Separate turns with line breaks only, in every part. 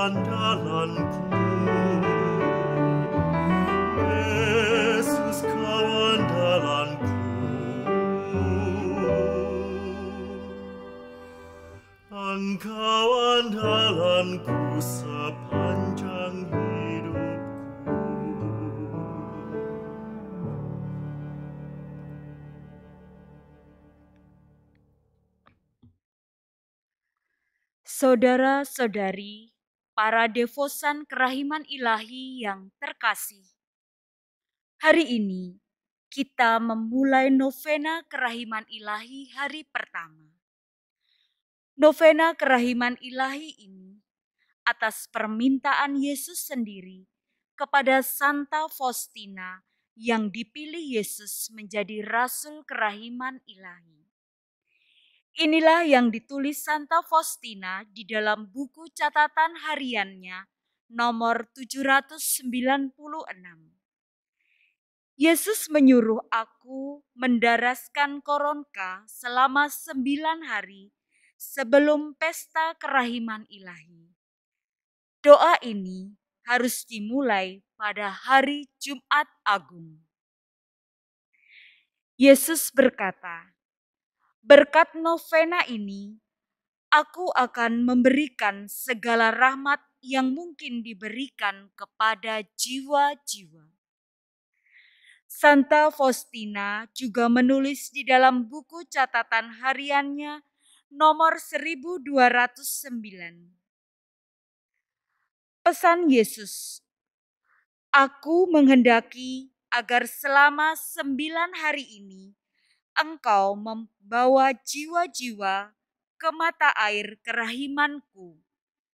andalanku, Yesus kau andalanku, Engkau andalanku sepanjang hidupku.
Saudara-saudari, para devosan kerahiman ilahi yang terkasih. Hari ini kita memulai novena kerahiman ilahi hari pertama. Novena kerahiman ilahi ini atas permintaan Yesus sendiri kepada Santa Faustina yang dipilih Yesus menjadi rasul kerahiman ilahi. Inilah yang ditulis Santa Faustina di dalam buku catatan hariannya nomor 796. Yesus menyuruh aku mendaraskan koronka selama 9 hari sebelum pesta kerahiman ilahi. Doa ini harus dimulai pada hari Jumat Agung. Yesus berkata, "Berkat novena ini, aku akan memberikan segala rahmat yang mungkin diberikan kepada jiwa-jiwa." Santa Faustina juga menulis di dalam buku catatan hariannya nomor 1209. Pesan Yesus, "Aku menghendaki agar selama 9 hari ini Engkau membawa jiwa-jiwa ke mata air kerahimanku,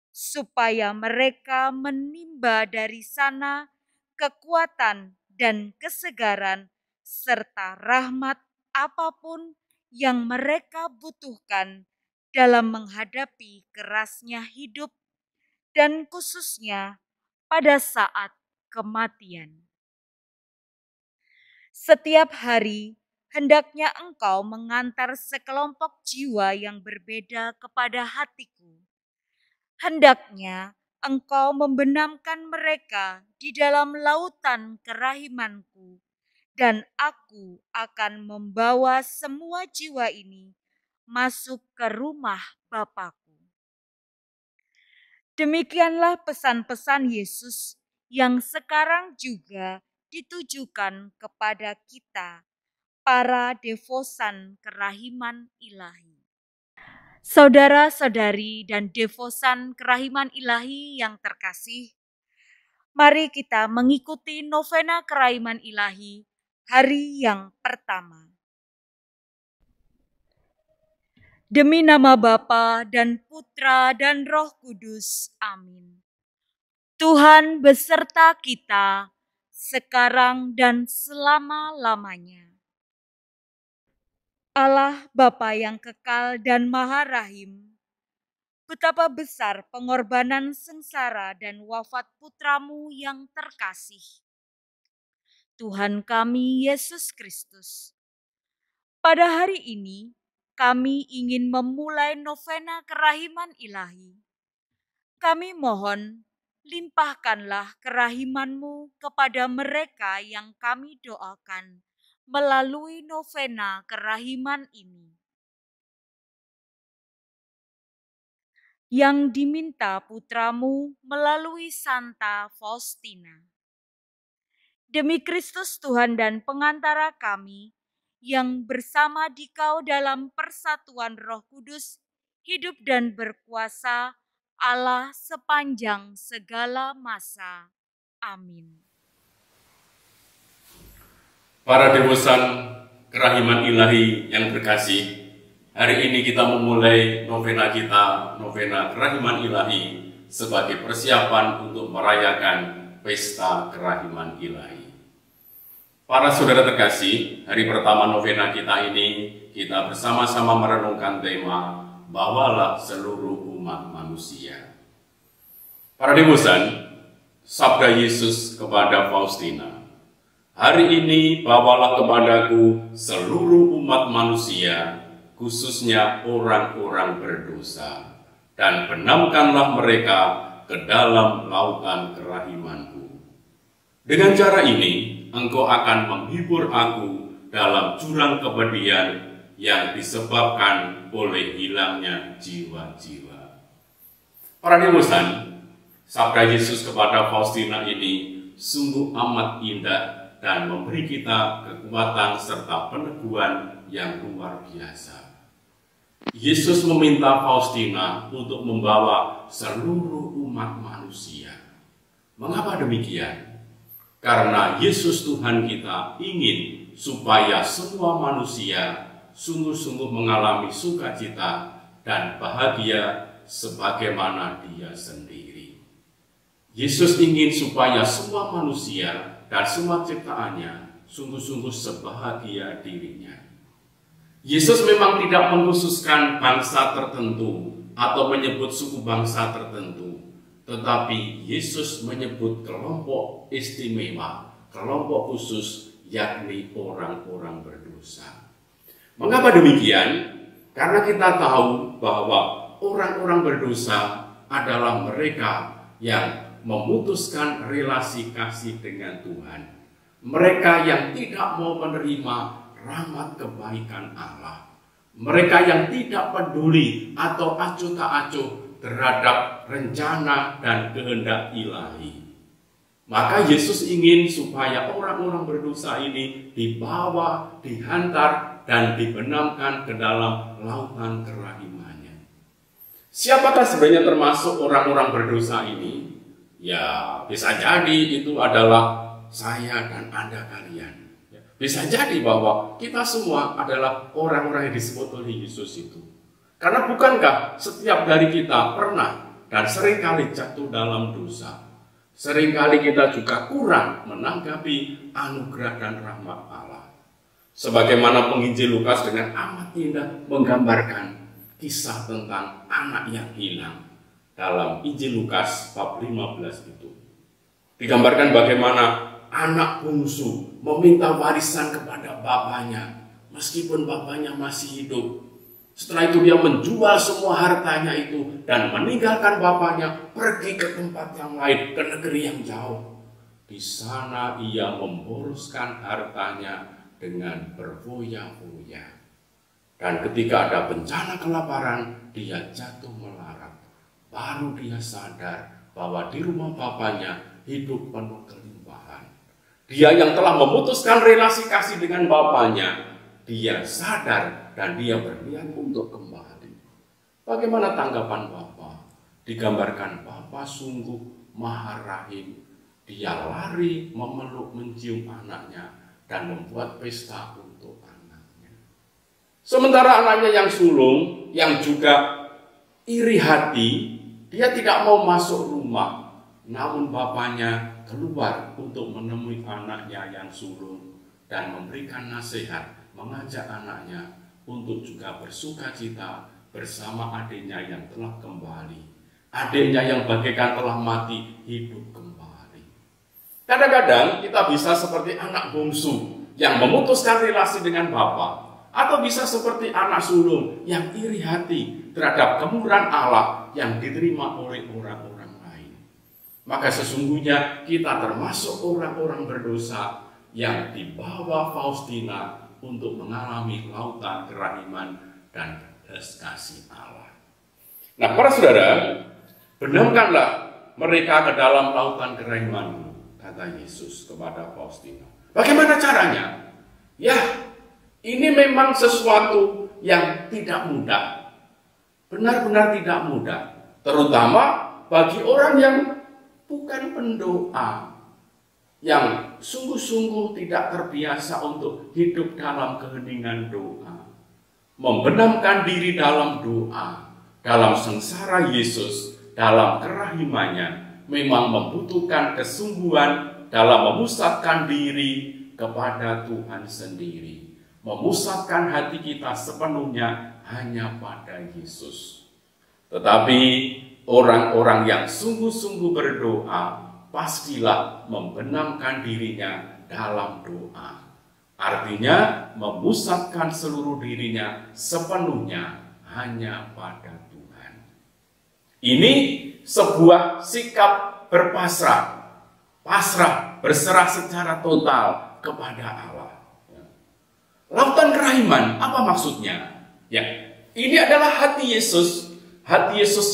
supaya mereka menimba dari sana kekuatan dan kesegaran serta rahmat apapun yang mereka butuhkan dalam menghadapi kerasnya hidup dan khususnya pada saat kematian. Setiap hari hendaknya Engkau mengantar sekelompok jiwa yang berbeda kepada hatiku. Hendaknya Engkau membenamkan mereka di dalam lautan kerahimanku, dan aku akan membawa semua jiwa ini masuk ke rumah Bapa-Ku." Demikianlah pesan-pesan Yesus yang sekarang juga ditujukan kepada kita, para devosan kerahiman ilahi. Saudara-saudari dan devosan kerahiman ilahi yang terkasih, mari kita mengikuti novena kerahiman ilahi hari yang pertama. Demi nama Bapa dan Putra dan Roh Kudus. Amin. Tuhan beserta kita sekarang dan selama-lamanya. Allah Bapa yang kekal dan maha rahim, betapa besar pengorbanan sengsara dan wafat putramu yang terkasih, Tuhan kami Yesus Kristus. Pada hari ini kami ingin memulai novena kerahiman ilahi. Kami mohon, limpahkanlah kerahiman-Mu kepada mereka yang kami doakan melalui novena kerahiman ini. Yang diminta putramu melalui Santa Faustina. Demi Kristus Tuhan dan pengantara kami, yang bersama Dikau dalam persatuan Roh Kudus, hidup dan berkuasa Allah sepanjang segala masa. Amin.
Para devosan kerahiman ilahi yang terkasih, hari ini kita memulai novena kita, novena kerahiman ilahi, sebagai persiapan untuk merayakan pesta kerahiman ilahi. Para saudara terkasih, hari pertama novena kita ini, kita bersama-sama merenungkan tema, bawalah seluruh umat manusia. Para devosan, sabda Yesus kepada Faustina, "Hari ini bawalah kepadaku seluruh umat manusia, khususnya orang-orang berdosa, dan benamkanlah mereka ke dalam lautan kerahimanku. Dengan cara ini, engkau akan menghibur aku dalam jurang kepedihan yang disebabkan oleh hilangnya jiwa-jiwa. Para dewosan, sabda Yesus kepada Faustina ini sungguh amat indah dan memberi kita kekuatan serta peneguhan yang luar biasa. Yesus meminta Faustina untuk membawa seluruh umat manusia. Mengapa demikian? Karena Yesus Tuhan kita ingin supaya semua manusia sungguh-sungguh mengalami sukacita dan bahagia sebagaimana Dia sendiri. Yesus ingin supaya semua manusia dan semua ciptaannya sungguh-sungguh sebahagia dirinya. Yesus memang tidak mengkhususkan bangsa tertentu atau menyebut suku bangsa tertentu, tetapi Yesus menyebut kelompok istimewa, kelompok khusus, yakni orang-orang berdosa. Mengapa demikian? Karena kita tahu bahwa orang-orang berdosa adalah mereka yang memutuskan relasi kasih dengan Tuhan. Mereka yang tidak mau menerima rahmat kebaikan Allah. Mereka yang tidak peduli atau acuh tak acuh terhadap rencana dan kehendak ilahi. Maka Yesus ingin supaya orang-orang berdosa ini dibawa, dihantar, dan dibenamkan ke dalam lautan kerahimannya. Siapakah sebenarnya termasuk orang-orang berdosa ini? Ya, bisa jadi itu adalah saya dan Anda kalian. Bisa jadi bahwa kita semua adalah orang-orang yang disebut oleh Yesus itu. Karena bukankah setiap dari kita pernah dan seringkali jatuh dalam dosa. Seringkali kita juga kurang menanggapi anugerah dan rahmat Allah. Sebagaimana penginjil Lukas dengan amat indah menggambarkan kisah tentang anak yang hilang dalam Injil Lukas bab 15 itu. Digambarkan bagaimana anak bungsu meminta warisan kepada bapaknya, meskipun bapaknya masih hidup. Setelah itu dia menjual semua hartanya itu dan meninggalkan bapaknya, pergi ke tempat yang lain, ke negeri yang jauh. Di sana ia memboroskan hartanya dengan berfoya-foya. Dan ketika ada bencana kelaparan, dia jatuh melarat. Baru dia sadar bahwa di rumah bapaknya hidup penuh kelimpahan. Dia yang telah memutuskan relasi kasih dengan bapaknya, dia sadar dan dia berniat untuk kembali. Bagaimana tanggapan Bapa? Digambarkan Bapa sungguh maha rahim. Dia lari memeluk mencium anaknya dan membuat pesta untuk anaknya. Sementara anaknya yang sulung, yang juga iri hati, dia tidak mau masuk rumah. Namun bapaknya keluar untuk menemui anaknya yang sulung dan memberikan nasihat, mengajak anaknya untuk juga bersukacita bersama adiknya yang telah kembali. Adiknya yang bagaikan telah mati, hidup kembali. Kadang-kadang kita bisa seperti anak bungsu yang memutuskan relasi dengan bapa, atau bisa seperti anak sulung yang iri hati terhadap kemurahan Allah yang diterima oleh orang-orang lain. Maka sesungguhnya kita termasuk orang-orang berdosa yang dibawa Faustina untuk mengalami lautan kerahiman dan belas kasih Allah. Nah, para saudara, benamkanlah mereka ke dalam lautan kerahimanmu, kata Yesus kepada Faustina. Bagaimana caranya? Ya, ini memang sesuatu yang tidak mudah. Benar-benar tidak mudah. Terutama bagi orang yang bukan pendoa, yang sungguh-sungguh tidak terbiasa untuk hidup dalam keheningan doa. Membenamkan diri dalam doa, dalam sengsara Yesus, dalam kerahimannya, memang membutuhkan kesungguhan dalam memusatkan diri kepada Tuhan sendiri. Memusatkan hati kita sepenuhnya hanya pada Yesus. Tetapi orang-orang yang sungguh-sungguh berdoa, pastilah membenamkan dirinya dalam doa. Artinya memusatkan seluruh dirinya sepenuhnya hanya pada Tuhan. Ini sebuah sikap pasrah, berserah secara total kepada Allah. Lautan kerahiman, apa maksudnya? Ya, ini adalah hati Yesus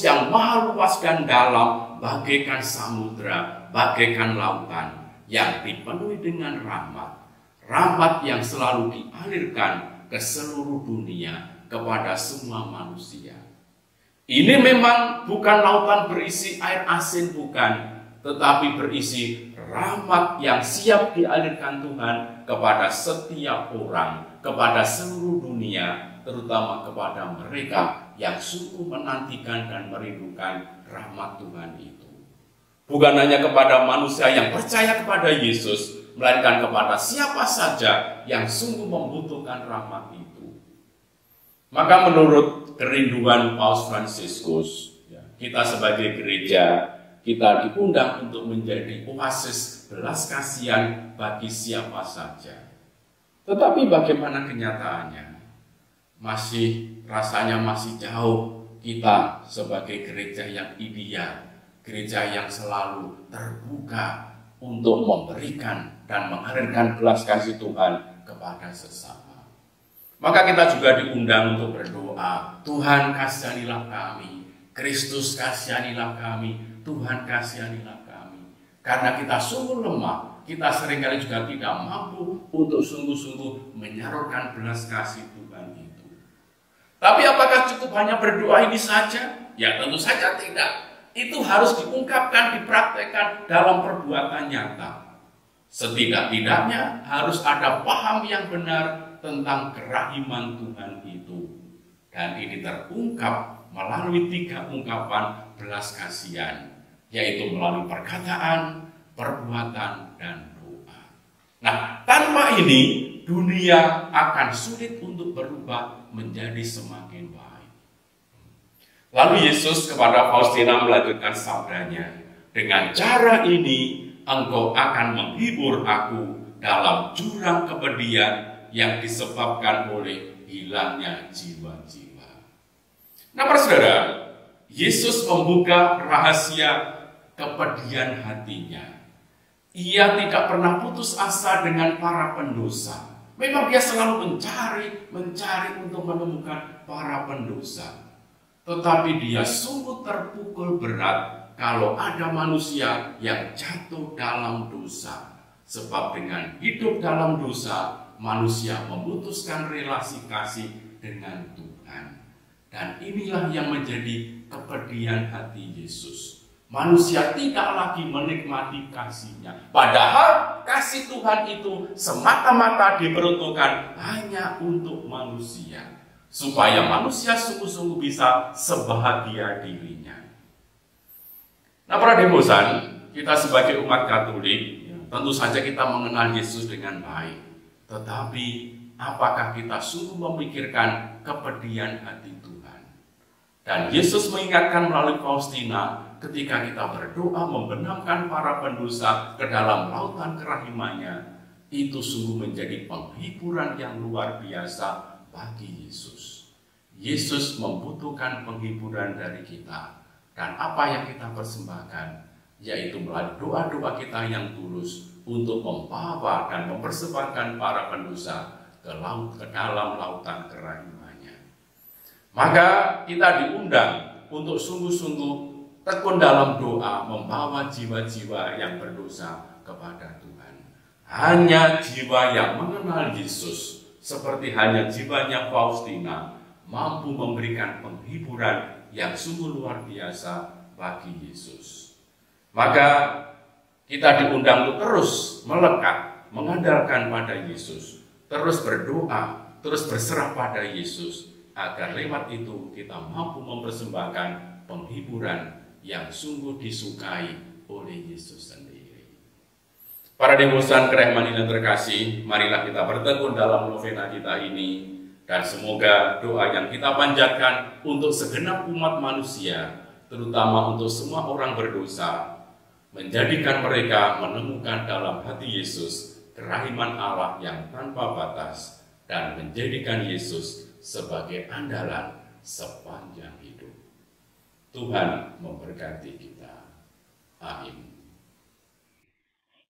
yang maha luas dan dalam, bagaikan samudra, bagaikan lautan, yang dipenuhi dengan rahmat yang selalu dialirkan ke seluruh dunia kepada semua manusia. Ini memang bukan lautan berisi air asin, bukan, tetapi berisi rahmat yang siap dialirkan Tuhan kepada setiap orang, kepada seluruh dunia, terutama kepada mereka yang sungguh menantikan dan merindukan rahmat Tuhan itu. Bukan hanya kepada manusia yang percaya kepada Yesus, melainkan kepada siapa saja yang sungguh membutuhkan rahmat itu. Maka menurut kerinduan Paus Fransiskus, kita sebagai gereja, kita diundang untuk menjadi oasis belas kasihan bagi siapa saja. Tetapi bagaimana kenyataannya? Rasanya masih jauh kita sebagai gereja yang ideal, gereja yang selalu terbuka untuk memberikan dan mengalirkan belas kasih Tuhan kepada sesama. Maka kita juga diundang untuk berdoa, Tuhan kasihanilah kami, Kristus kasihanilah kami, Tuhan kasihanilah kami. Karena kita sungguh lemah, kita seringkali juga tidak mampu untuk sungguh-sungguh menyalurkan belas kasih Tuhan itu. Tapi apakah cukup hanya berdoa ini saja? Ya tentu saja tidak. Itu harus diungkapkan, dipraktekkan dalam perbuatan nyata. Setidak-tidaknya harus ada paham yang benar tentang kerahiman Tuhan itu. Dan ini terungkap melalui 3 ungkapan belas kasihan, yaitu melalui perkataan, perbuatan, dan doa. Nah, tanpa ini dunia akan sulit untuk berubah menjadi semakin baik. Lalu Yesus kepada Faustina melanjutkan sabdanya, dengan cara ini engkau akan menghibur aku dalam jurang kepedihan yang disebabkan oleh hilangnya jiwa-jiwa. Nah, para saudara, Yesus membuka rahasia kepedihan hatinya. Ia tidak pernah putus asa dengan para pendosa. Memang dia selalu mencari untuk menemukan para pendosa. Tetapi dia sungguh terpukul berat kalau ada manusia yang jatuh dalam dosa. Sebab dengan hidup dalam dosa, manusia memutuskan relasi kasih dengan Tuhan. Dan inilah yang menjadi kepedihan hati Yesus. Manusia tidak lagi menikmati kasih-Nya. Padahal kasih Tuhan itu semata-mata diperuntukkan hanya untuk manusia. Supaya manusia sungguh-sungguh bisa sebahagia dirinya. Nah, para demosan, kita sebagai umat Katolik, tentu saja kita mengenal Yesus dengan baik. Tetapi apakah kita sungguh memikirkan kepedihan hati Tuhan? Dan Yesus mengingatkan melalui Faustina, ketika kita berdoa membenamkan para pendosa ke dalam lautan kerahimannya, itu sungguh menjadi penghiburan yang luar biasa bagi Yesus. Yesus membutuhkan penghiburan dari kita. Dan apa yang kita persembahkan, yaitu melalui doa-doa kita yang tulus, untuk membawa dan mempersembahkan para pendosa ke dalam lautan kerahimannya. Maka kita diundang untuk sungguh-sungguh tekun dalam doa, membawa jiwa-jiwa yang berdosa kepada Tuhan. Hanya jiwa yang mengenal Yesus, seperti hanya jiwanya Faustina, mampu memberikan penghiburan yang sungguh luar biasa bagi Yesus. Maka kita diundang untuk terus melekat, mengandalkan pada Yesus, terus berdoa, terus berserah pada Yesus, agar lewat itu kita mampu mempersembahkan penghiburan yang sungguh disukai oleh Yesus sendiri. Para demosan kerahiman yang terkasih, marilah kita bertekun dalam novena kita ini, dan semoga doa yang kita panjatkan untuk segenap umat manusia, terutama untuk semua orang berdosa, menjadikan mereka menemukan dalam hati Yesus kerahiman Allah yang tanpa batas, dan menjadikan Yesus sebagai andalan sepanjang hidup. Tuhan memberkati kita. Amin.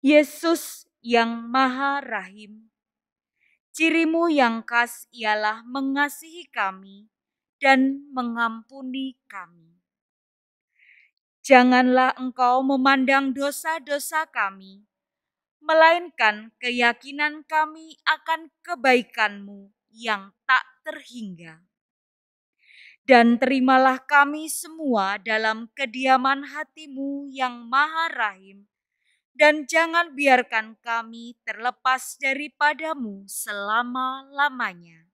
Yesus yang Maha Rahim, cirimu yang khas ialah mengasihi kami dan mengampuni kami. Janganlah Engkau memandang dosa-dosa kami, melainkan keyakinan kami akan kebaikan-Mu yang tak terhingga. Dan terimalah kami semua dalam kediaman hati-Mu yang Maha Rahim, dan jangan biarkan kami terlepas daripada-Mu selama-lamanya.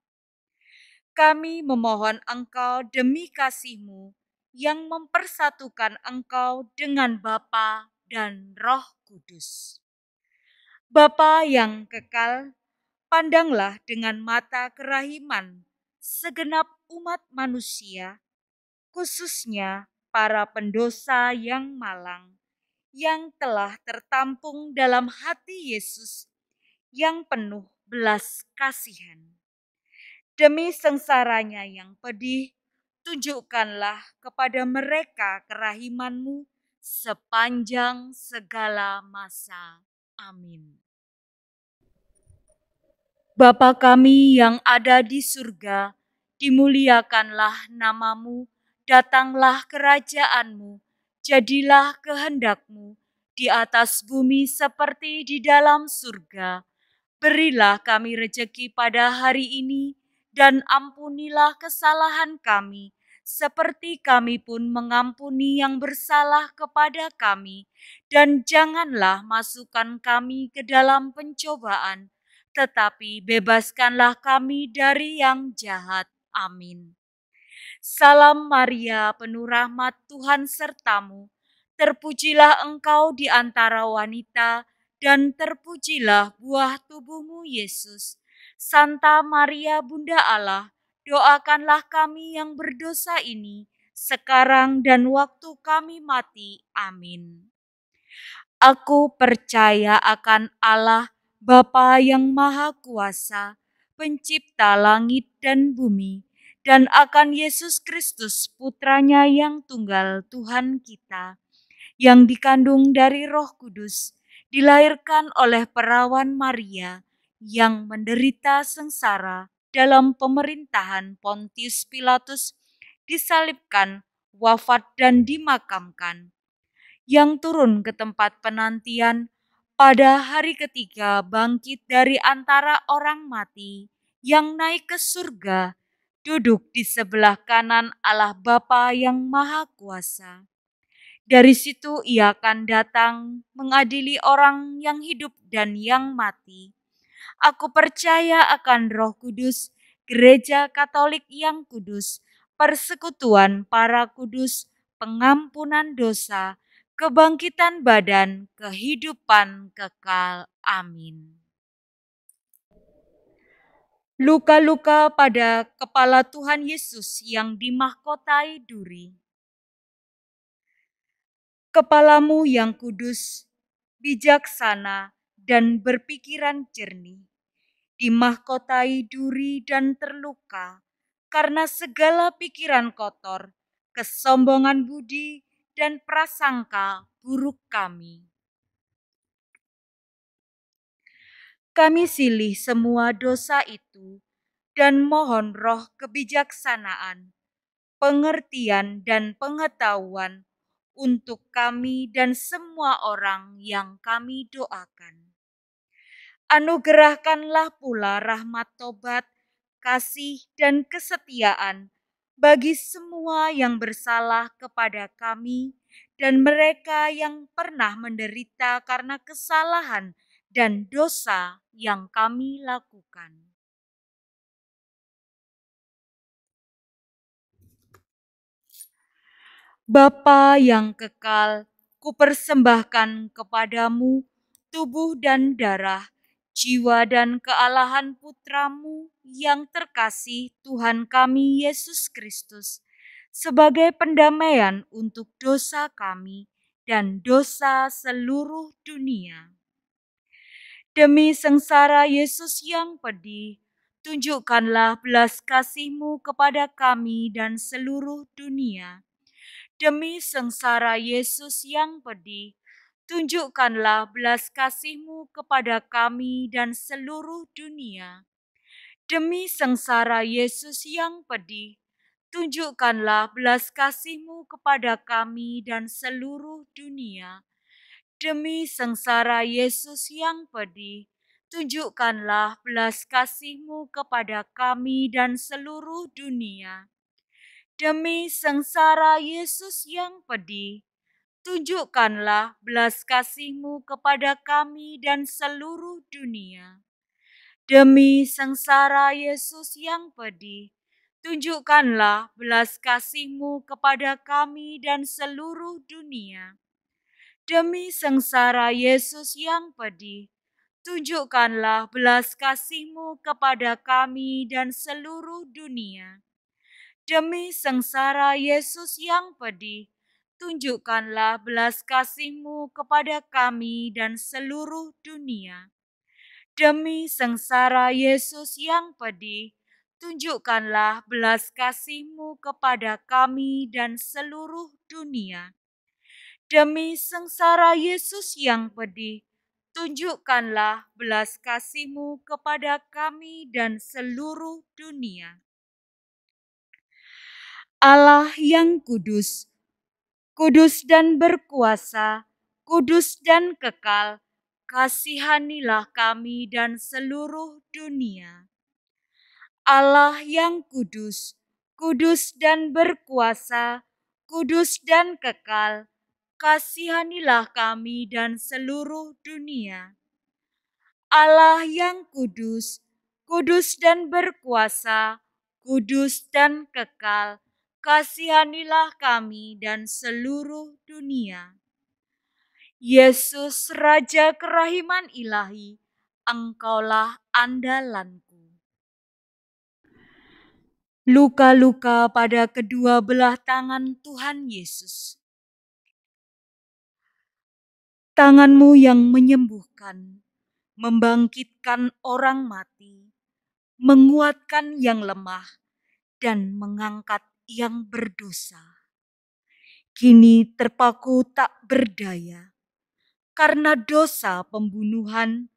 Kami memohon Engkau demi kasih-Mu yang mempersatukan Engkau dengan Bapa dan Roh Kudus. Bapa yang kekal, pandanglah dengan mata kerahiman segenap umat manusia, khususnya para pendosa yang malang, yang telah tertampung dalam hati Yesus yang penuh belas kasihan. Demi sengsaranya yang pedih, tunjukkanlah kepada mereka kerahiman-Mu sepanjang segala masa. Amin. Bapa kami yang ada di surga, dimuliakanlah nama-Mu, datanglah kerajaan-Mu, jadilah kehendak-Mu di atas bumi seperti di dalam surga. Berilah kami rejeki pada hari ini, dan ampunilah kesalahan kami, seperti kami pun mengampuni yang bersalah kepada kami. Dan janganlah masukkan kami ke dalam pencobaan, tetapi bebaskanlah kami dari yang jahat. Amin. Salam Maria, penuh rahmat, Tuhan sertamu. Terpujilah engkau di antara wanita, dan terpujilah buah tubuhmu, Yesus. Santa Maria, Bunda Allah, doakanlah kami yang berdosa ini, sekarang dan waktu kami mati. Amin. Aku percaya akan Allah, Bapa yang Maha Kuasa, pencipta langit dan bumi, dan akan Yesus Kristus, Putranya yang tunggal Tuhan kita, yang dikandung dari Roh Kudus, dilahirkan oleh perawan Maria, yang menderita sengsara dalam pemerintahan Pontius Pilatus, disalibkan, wafat dan dimakamkan, yang turun ke tempat penantian, pada hari ketiga bangkit dari antara orang mati, yang naik ke surga, duduk di sebelah kanan Allah Bapa yang Maha Kuasa. Dari situ ia akan datang mengadili orang yang hidup dan yang mati. Aku percaya akan Roh Kudus, Gereja Katolik yang kudus, persekutuan para kudus, pengampunan dosa, kebangkitan badan, kehidupan kekal. Amin. Luka-luka pada kepala Tuhan Yesus yang dimahkotai duri. Kepalamu yang kudus, bijaksana, dan berpikiran jernih, dimahkotai duri dan terluka karena segala pikiran kotor, kesombongan budi, dan prasangka buruk kami. Kami silih semua dosa itu dan mohon roh kebijaksanaan, pengertian, dan pengetahuan untuk kami dan semua orang yang kami doakan. Anugerahkanlah pula rahmat tobat, kasih, dan kesetiaan bagi semua yang bersalah kepada kami dan mereka yang pernah menderita karena kesalahan dan dosa yang kami lakukan. Bapa yang kekal, kupersembahkan kepadamu tubuh dan darah, jiwa dan kealahan Putramu yang terkasih Tuhan kami Yesus Kristus, sebagai pendamaian untuk dosa kami dan dosa seluruh dunia. Demi sengsara Yesus yang pedih, tunjukkanlah belas kasih-Mu kepada kami dan seluruh dunia. Demi sengsara Yesus yang pedih, tunjukkanlah belas kasih-Mu kepada kami dan seluruh dunia. Demi sengsara Yesus yang pedih, tunjukkanlah belas kasih-Mu kepada kami dan seluruh dunia. Demi sengsara Yesus yang pedih, tunjukkanlah belas kasih-Mu kepada kami dan seluruh dunia. Demi sengsara Yesus yang pedih, tunjukkanlah belas kasih-Mu kepada kami dan seluruh dunia. Demi sengsara Yesus yang pedih, tunjukkanlah belas kasih-Mu kepada kami dan seluruh dunia. Demi sengsara Yesus yang pedih, tunjukkanlah belas kasih-Mu kepada kami dan seluruh dunia. Demi sengsara Yesus yang pedih, tunjukkanlah belas kasih-Mu kepada kami dan seluruh dunia. Demi sengsara Yesus yang pedih, tunjukkanlah belas kasih-Mu kepada kami dan seluruh dunia. Demi sengsara Yesus yang pedih, tunjukkanlah belas kasih-Mu kepada kami dan seluruh dunia. Allah yang kudus, kudus dan berkuasa, kudus dan kekal, kasihanilah kami dan seluruh dunia. Allah yang kudus, kudus dan berkuasa, kudus dan kekal, kasihanilah kami dan seluruh dunia. Allah yang kudus, kudus dan berkuasa, kudus dan kekal, kasihanilah kami dan seluruh dunia. Yesus, Raja kerahiman ilahi, Engkaulah andalanku. Luka-luka pada kedua belah tangan Tuhan Yesus. Tangan-Mu yang menyembuhkan, membangkitkan orang mati, menguatkan yang lemah, dan mengangkat yang berdosa. Kini terpaku tak berdaya, karena dosa pembunuhan,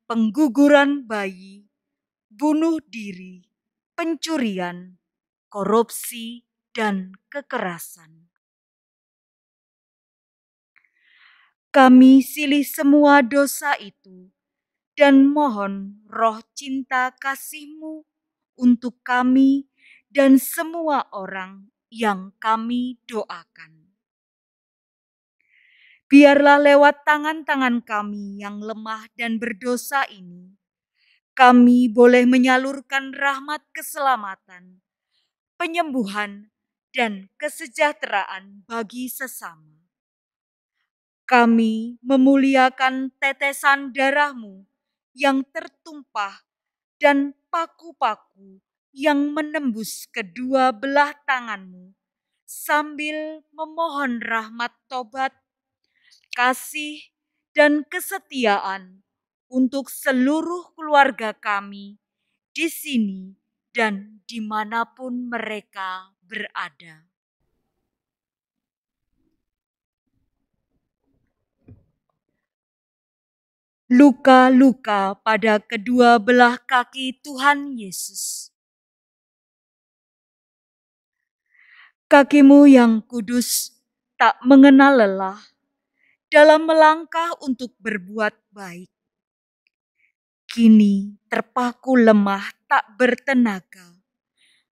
pengguguran bayi, bunuh diri, pencurian, korupsi, dan kekerasan. Kami silih semua dosa itu dan mohon roh cinta kasih-Mu untuk kami dan semua orang yang kami doakan. Biarlah lewat tangan-tangan kami yang lemah dan berdosa ini, kami boleh menyalurkan rahmat keselamatan, penyembuhan, dan kesejahteraan bagi sesama. Kami memuliakan tetesan darah-Mu yang tertumpah dan paku-paku yang menembus kedua belah tangan-Mu, sambil memohon rahmat tobat, kasih, dan kesetiaan untuk seluruh keluarga kami di sini dan dimanapun mereka berada. Luka-luka pada kedua belah kaki Tuhan Yesus. Kaki-Mu yang kudus tak mengenal lelah dalam melangkah untuk berbuat baik. Kini terpaku lemah tak bertenaga,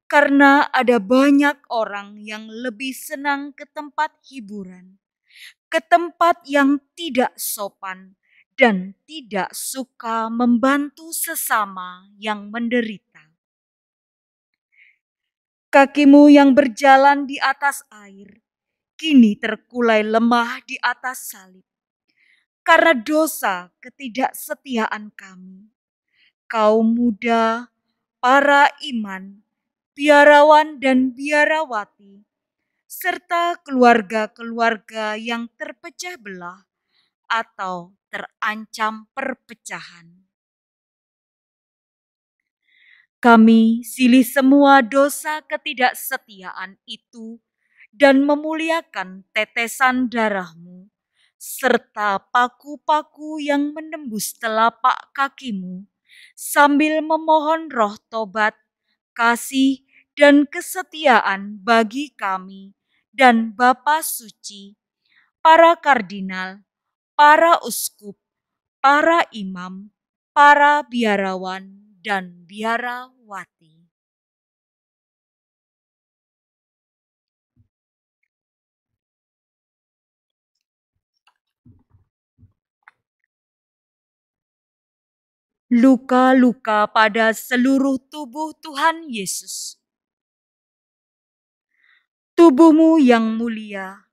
karena ada banyak orang yang lebih senang ke tempat hiburan, ke tempat yang tidak sopan, dan tidak suka membantu sesama yang menderita. Kaki-Mu yang berjalan di atas air, kini terkulai lemah di atas salib. Karena dosa ketidaksetiaan kami, kaum muda, para iman, biarawan dan biarawati, serta keluarga-keluarga yang terpecah belah atau terancam perpecahan. Kami silih semua dosa ketidaksetiaan itu dan memuliakan tetesan darah-Mu, serta paku-paku yang menembus telapak kakimu, sambil memohon roh tobat, kasih, dan kesetiaan bagi kami dan Bapa Suci, para kardinal, para uskup, para imam, para biarawan, dan biarawati. Luka-luka pada seluruh tubuh Tuhan Yesus. Tubuh-Mu yang mulia,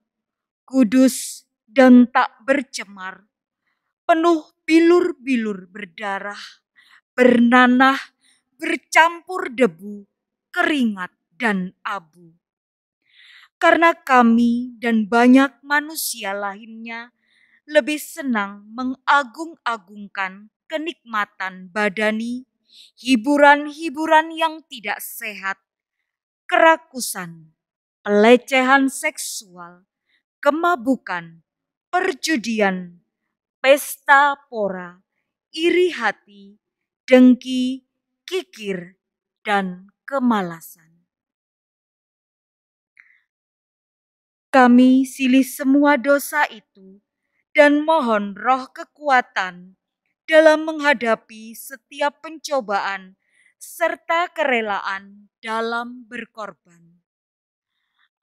kudus dan tak bercemar, penuh bilur-bilur berdarah, bernanah, bercampur debu, keringat, dan abu. Karena kami dan banyak manusia lainnya lebih senang mengagung-agungkan kenikmatan badani, hiburan-hiburan yang tidak sehat, kerakusan, pelecehan seksual, kemabukan, perjudian, pesta pora, iri hati, dengki, kikir, dan kemalasan. Kami silih semua dosa itu dan mohon roh kekuatan dalam menghadapi setiap pencobaan serta kerelaan dalam berkorban.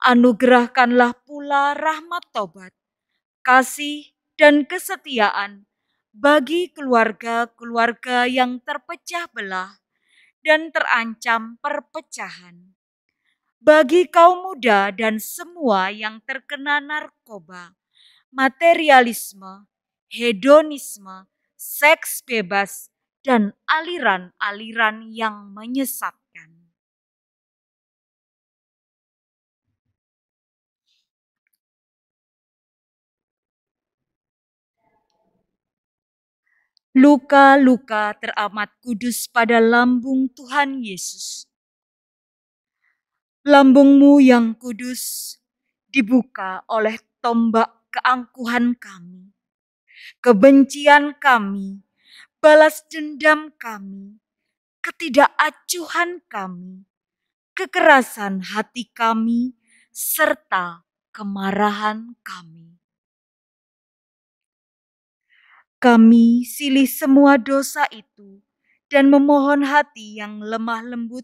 Anugerahkanlah pula rahmat tobat, kasih, dan kesetiaan bagi keluarga-keluarga yang terpecah belah dan terancam perpecahan, bagi kaum muda dan semua yang terkena narkoba, materialisme, hedonisme, seks bebas, dan aliran-aliran yang menyesatkan. Luka-luka teramat kudus pada lambung Tuhan Yesus. Lambung-Mu yang kudus dibuka oleh tombak keangkuhan kami, kebencian kami, balas dendam kami, ketidakacuhan kami, kekerasan hati kami, serta kemarahan kami. Kami silih semua dosa itu dan memohon hati yang lemah lembut,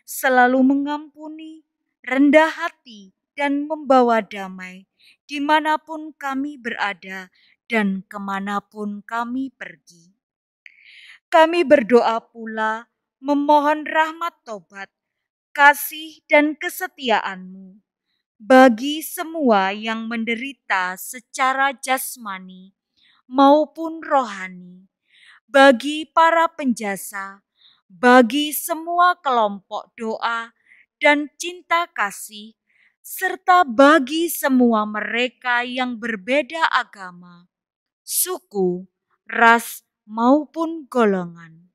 selalu mengampuni, rendah hati, dan membawa damai dimanapun kami berada dan kemanapun kami pergi. Kami berdoa pula memohon rahmat tobat, kasih, dan kesetiaan-Mu bagi semua yang menderita secara jasmani maupun rohani, bagi para penjasa, bagi semua kelompok doa dan cinta kasih, serta bagi semua mereka yang berbeda agama, suku, ras, maupun golongan.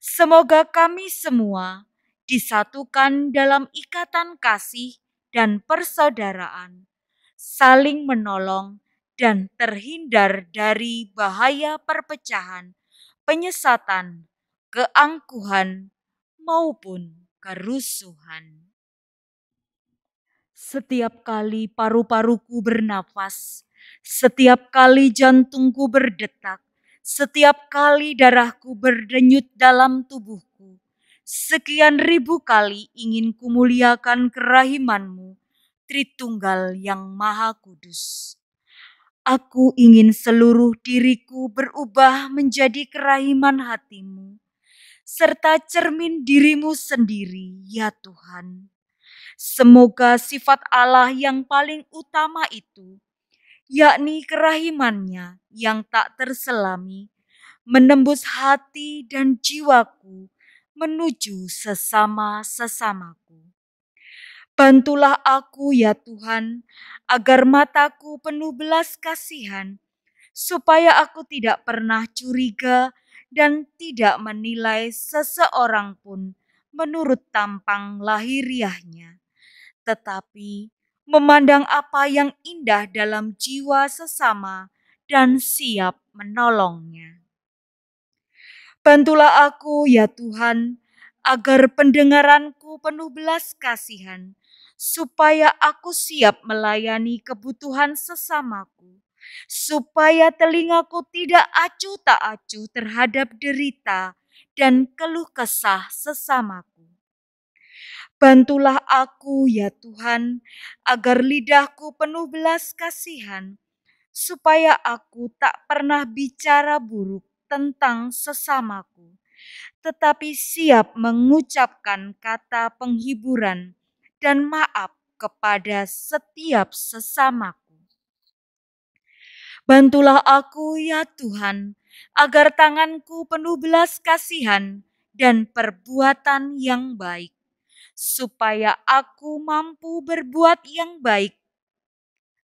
Semoga kami semua disatukan dalam ikatan kasih dan persaudaraan, saling menolong, dan terhindar dari bahaya perpecahan, penyesatan, keangkuhan, maupun kerusuhan. Setiap kali paru-paruku bernafas, setiap kali jantungku berdetak, setiap kali darahku berdenyut dalam tubuhku, sekian ribu kali ingin kumuliakan kerahiman-Mu, Tritunggal yang Maha Kudus. Aku ingin seluruh diriku berubah menjadi kerahiman hati-Mu, serta cermin diri-Mu sendiri, ya Tuhan. Semoga sifat Allah yang paling utama itu, yakni kerahiman-Nya yang tak terselami, menembus hati dan jiwaku menuju sesama-sesamaku. Bantulah aku ya Tuhan, agar mataku penuh belas kasihan, supaya aku tidak pernah curiga dan tidak menilai seseorang pun menurut tampang lahiriahnya, tetapi memandang apa yang indah dalam jiwa sesama, dan siap menolongnya. Bantulah aku ya Tuhan, agar pendengaranku penuh belas kasihan, supaya aku siap melayani kebutuhan sesamaku, supaya telingaku tidak acuh tak acuh terhadap derita dan keluh kesah sesamaku. Bantulah aku ya Tuhan, agar lidahku penuh belas kasihan, supaya aku tak pernah bicara buruk tentang sesamaku, tetapi siap mengucapkan kata penghiburan dan maaf kepada setiap sesamaku. Bantulah aku ya Tuhan, agar tanganku penuh belas kasihan dan perbuatan yang baik, supaya aku mampu berbuat yang baik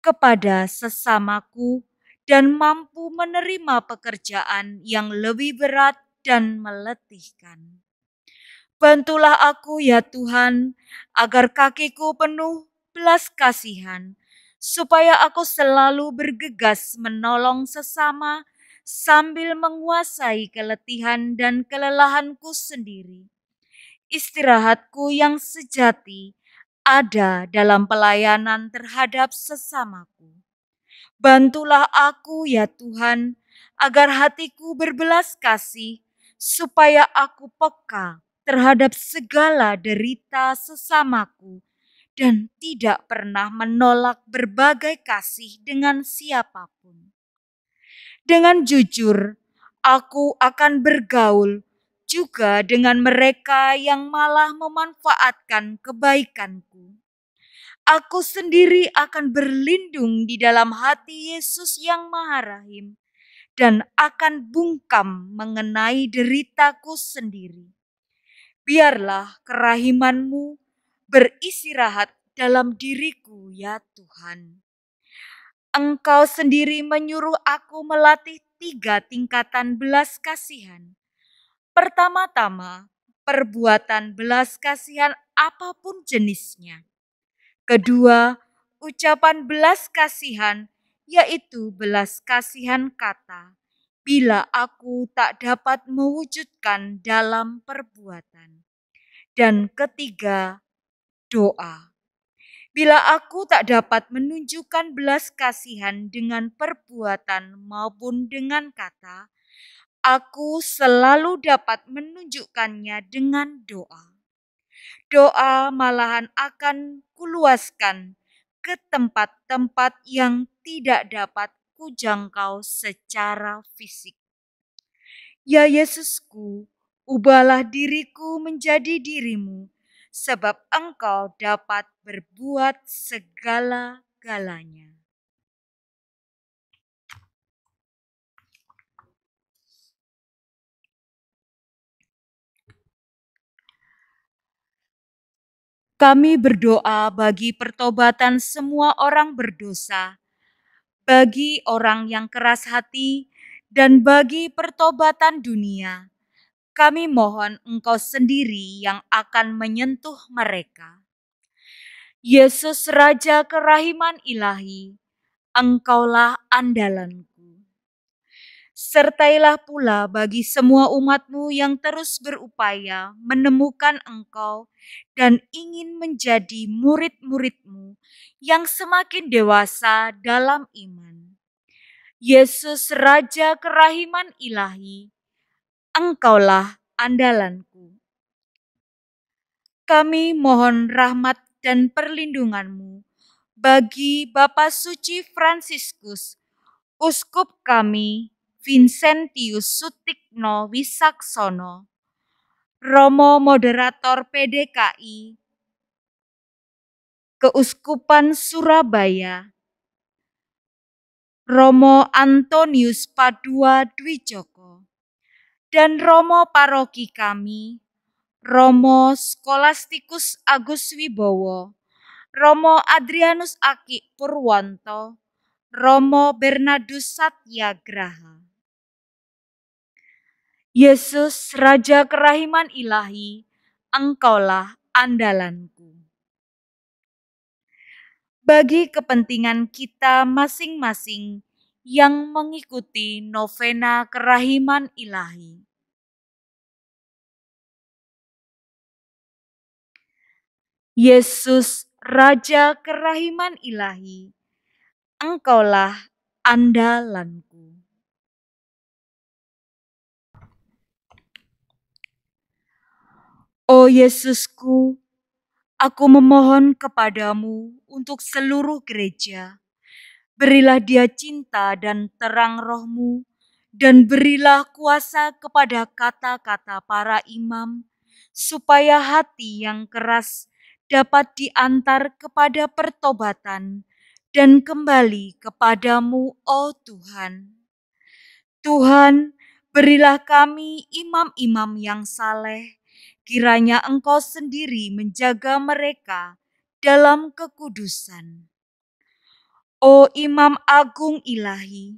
kepada sesamaku dan mampu menerima pekerjaan yang lebih berat dan meletihkan. Bantulah aku ya Tuhan, agar kakiku penuh belas kasihan, supaya aku selalu bergegas menolong sesama sambil menguasai keletihan dan kelelahanku sendiri. Istirahatku yang sejati ada dalam pelayanan terhadap sesamaku. Bantulah aku ya Tuhan, agar hatiku berbelas kasih, supaya aku peka terhadap segala derita sesamaku dan tidak pernah menolak berbagai kasih dengan siapapun. Dengan jujur, aku akan bergaul juga dengan mereka yang malah memanfaatkan kebaikanku. Aku sendiri akan berlindung di dalam hati Yesus yang Maha Rahim dan akan bungkam mengenai deritaku sendiri. Biarlah kerahiman-Mu beristirahat dalam diriku ya Tuhan. Engkau sendiri menyuruh aku melatih 3 tingkatan belas kasihan. Pertama-tama, perbuatan belas kasihan apapun jenisnya. Kedua, ucapan belas kasihan, yaitu belas kasihan kata, bila aku tak dapat mewujudkan dalam perbuatan. Dan ketiga, doa. Bila aku tak dapat menunjukkan belas kasihan dengan perbuatan maupun dengan kata, aku selalu dapat menunjukkannya dengan doa. Doa malahan akan kuluaskan ke tempat-tempat yang tidak dapat kujangkau secara fisik. Ya Yesusku, ubahlah diriku menjadi dirimu, sebab Engkau dapat berbuat segala-galanya. Kami berdoa bagi pertobatan semua orang berdosa, bagi orang yang keras hati, dan bagi pertobatan dunia. Kami mohon Engkau sendiri yang akan menyentuh mereka. Yesus Raja kerahiman ilahi, Engkaulah andalanku. Sertailah pula bagi semua umat-Mu yang terus berupaya menemukan Engkau dan ingin menjadi murid-murid-Mu yang semakin dewasa dalam iman. Yesus Raja kerahiman ilahi, Engkaulah andalanku. Kami mohon rahmat dan perlindungan-Mu bagi Bapa Suci Fransiskus, Uskup kami Vincentius Sutikno Wisaksono, Romo Moderator PDKI, Keuskupan Surabaya, Romo Antonius Padua Dwijoko, dan Romo Paroki kami, Romo Skolastikus Agus Wibowo, Romo Adrianus Aki Purwanto, Romo Bernardus Satyagraha. Yesus Raja kerahiman ilahi, Engkaulah andalanku. bagi kepentingan kita masing-masing yang mengikuti novena kerahiman ilahi. Yesus, Raja kerahiman ilahi, Engkaulah andalanku. Oh Yesusku, aku memohon kepadamu untuk seluruh gereja. Berilah dia cinta dan terang roh-Mu, dan berilah kuasa kepada kata-kata para imam, supaya hati yang keras dapat diantar kepada pertobatan dan kembali kepadamu, oh Tuhan. Tuhan, berilah kami imam-imam yang saleh, kiranya Engkau sendiri menjaga mereka dalam kekudusan. O Imam Agung Ilahi,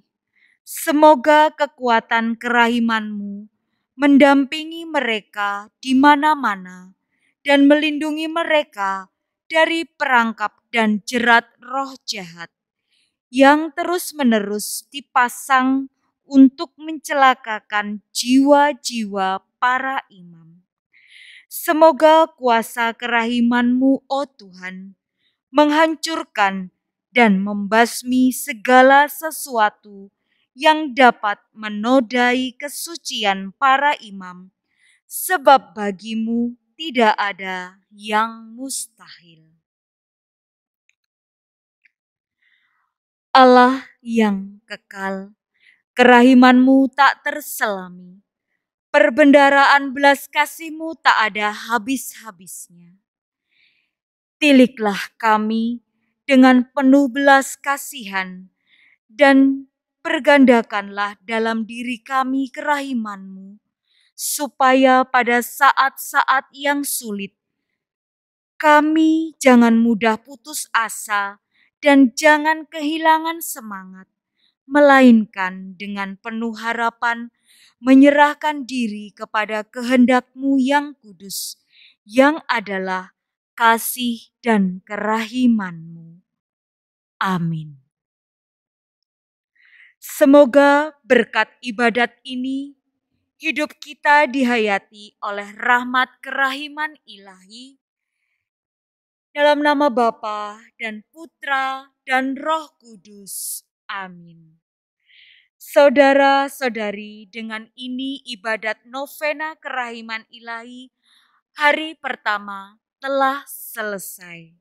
semoga kekuatan kerahiman-Mu mendampingi mereka di mana-mana dan melindungi mereka dari perangkap dan jerat roh jahat yang terus-menerus dipasang untuk mencelakakan jiwa-jiwa para imam. Semoga kuasa kerahiman-Mu, oh Tuhan, menghancurkan dan membasmi segala sesuatu yang dapat menodai kesucian para imam, sebab bagimu tidak ada yang mustahil. Allah yang kekal, kerahiman-Mu tak terselami, perbendaraan belas kasih-Mu tak ada habis-habisnya. Tiliklah kami dengan penuh belas kasihan, dan pergandakanlah dalam diri kami kerahiman-Mu, supaya pada saat-saat yang sulit, kami jangan mudah putus asa dan jangan kehilangan semangat, melainkan dengan penuh harapan menyerahkan diri kepada kehendak-Mu yang kudus, yang adalah kasih dan kerahiman-Mu. Amin. Semoga berkat ibadat ini, hidup kita dihayati oleh rahmat kerahiman ilahi, dalam nama Bapa dan Putra dan Roh Kudus. Amin. Saudara-saudari, dengan ini ibadat novena kerahiman ilahi hari pertama telah selesai.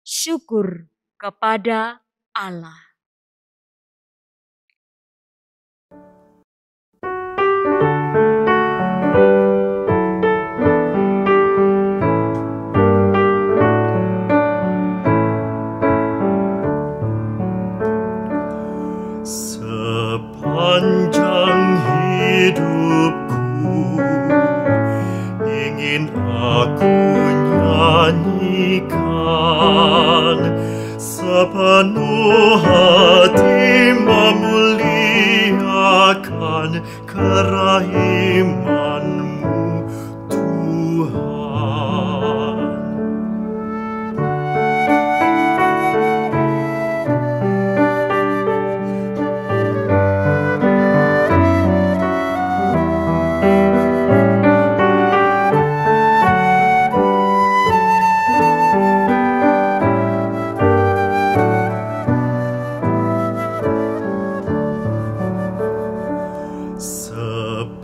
Syukur kepada Allah.
Sepanjang hidupku ingin aku nyanyikan, sepenuh hati memuliakan kerahiman-Mu, Tuhan.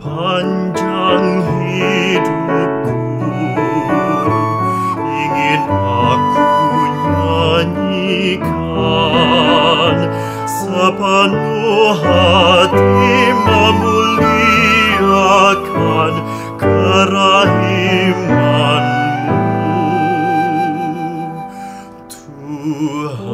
Sepanjang hidupku ingin aku nyanyikan, sepenuh hati memuliakan kerahiman-Mu, Tuhan.